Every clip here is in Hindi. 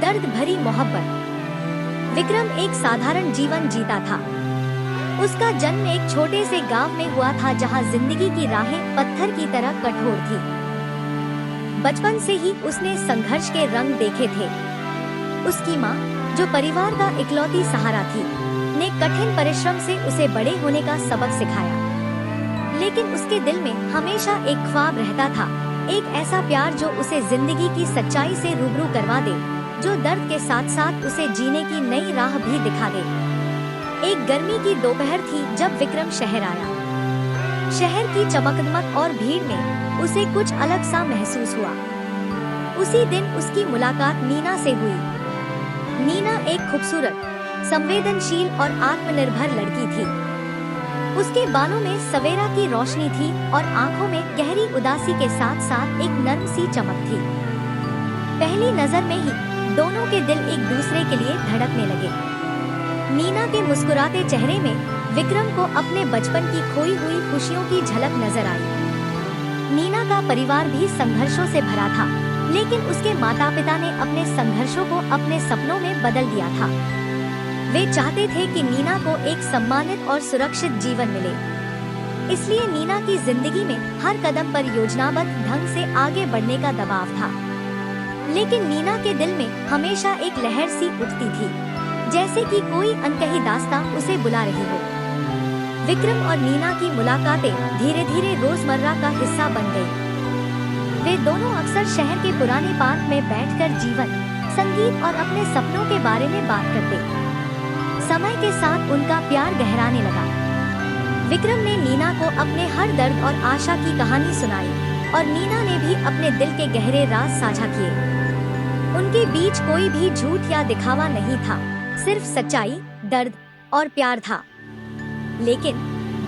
दर्द भरी मोहब्बत। विक्रम एक साधारण जीवन जीता था। उसका जन्म एक छोटे से गांव में हुआ था जहां जिंदगी की राहें पत्थर की तरह कठोर थी। बचपन से ही उसने संघर्ष के रंग देखे थे। उसकी माँ, जो परिवार का इकलौती सहारा थी, ने कठिन परिश्रम से उसे बड़े होने का सबक सिखाया। लेकिन उसके दिल में हमेशा एक ख्वाब रहता था, एक ऐसा प्यार जो उसे जिंदगी की सच्चाई से रूबरू करवा दे, जो दर्द के साथ साथ उसे जीने की नई राह भी दिखा दे। एक गर्मी की दोपहर थी जब विक्रम शहर आया। शहर की चमकदमक और भीड़ में उसे कुछ अलग सा महसूस हुआ। उसी दिन उसकी मुलाकात नीना से हुई। नीना एक खूबसूरत, संवेदनशील और आत्मनिर्भर लड़की थी। उसके बालों में सवेरा की रोशनी थी और आंखों में गहरी उदासी के साथ साथ एक नर्म सी चमक थी। पहली नजर में ही दोनों के दिल एक दूसरे के लिए धड़कने लगे। नीना के मुस्कुराते चेहरे में विक्रम को अपने बचपन की खोई हुई खुशियों की झलक नजर आई। नीना का परिवार भी संघर्षों से भरा था, लेकिन उसके माता पिता ने अपने संघर्षों को अपने सपनों में बदल दिया था। वे चाहते थे कि नीना को एक सम्मानित और सुरक्षित जीवन मिले। इसलिए नीना की जिंदगी में हर कदम पर योजनाबद्ध ढंग से आगे बढ़ने का दबाव था। लेकिन नीना के दिल में हमेशा एक लहर सी उठती थी, जैसे कि कोई अनकही दास्तां उसे बुला रही हो। विक्रम और नीना की मुलाकातें धीरे धीरे रोजमर्रा का हिस्सा बन गई। वे दोनों अक्सर शहर के पुराने पार्क में बैठकर जीवन, संगीत और अपने सपनों के बारे में बात करते। समय के साथ उनका प्यार गहराने लगा। विक्रम ने नीना को अपने हर दर्द और आशा की कहानी सुनाई और नीना ने भी अपने दिल के गहरे राज साझा किए। उनके बीच कोई भी झूठ या दिखावा नहीं था, सिर्फ सच्चाई, दर्द और प्यार था। लेकिन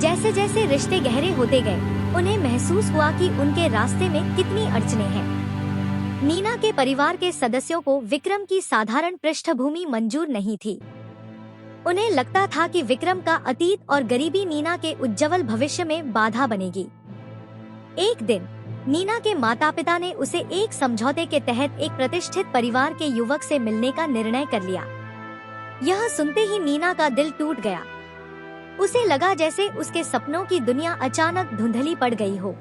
जैसे जैसे रिश्ते गहरे होते गए, उन्हें महसूस हुआ कि उनके रास्ते में कितनी अड़चनें हैं। नीना के परिवार के सदस्यों को विक्रम की साधारण पृष्ठभूमि मंजूर नहीं थी। उन्हें लगता था कि विक्रम का अतीत और गरीबी नीना के उज्जवल भविष्य में बाधा बनेगी। एक दिन नीना के माता पिता ने उसे एक समझौते के तहत एक प्रतिष्ठित परिवार के युवक से मिलने का निर्णय कर लिया। यह सुनते ही नीना का दिल टूट गया। उसे लगा जैसे उसके सपनों की दुनिया अचानक धुंधली पड़ गई हो।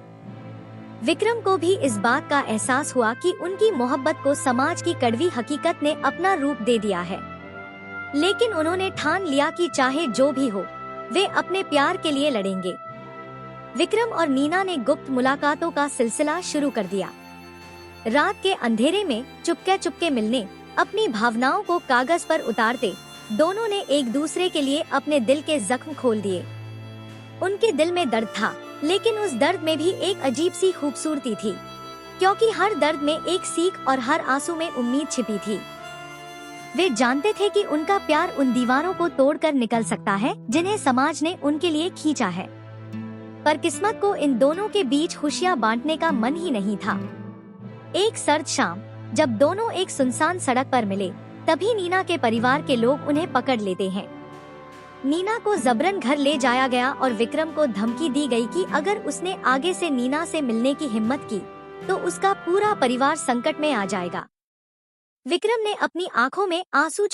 विक्रम को भी इस बात का एहसास हुआ कि उनकी मोहब्बत को समाज की कड़वी हकीकत ने अपना रूप दे दिया है। लेकिन उन्होंने ठान लिया कि चाहे जो भी हो, वे अपने प्यार के लिए लड़ेंगे। विक्रम और नीना ने गुप्त मुलाकातों का सिलसिला शुरू कर दिया। रात के अंधेरे में चुपके मिलने, अपनी भावनाओं को कागज पर उतारते, दोनों ने एक दूसरे के लिए अपने दिल के जख्म खोल दिए। उनके दिल में दर्द था, लेकिन उस दर्द में भी एक अजीब सी खूबसूरती थी, क्योंकि हर दर्द में एक सीख और हर आंसू में उम्मीद छिपी थी। वे जानते थे कि उनका प्यार उन दीवारों को तोड़कर निकल सकता है जिन्हें समाज ने उनके लिए खींचा है। पर किस्मत को इन दोनों के बीच खुशियां बांटने का मन ही नहीं था। एक सर्द शाम जब दोनों एक सुनसान सड़क पर मिले, तभी नीना के परिवार के लोग उन्हें पकड़ लेते हैं। नीना को जबरन घर ले जाया गया और विक्रम को धमकी दी गई कि अगर उसने आगे से नीना से मिलने की हिम्मत की, तो उसका पूरा परिवार संकट में आ जाएगा। विक्रम ने अपनी आंखों में आंसू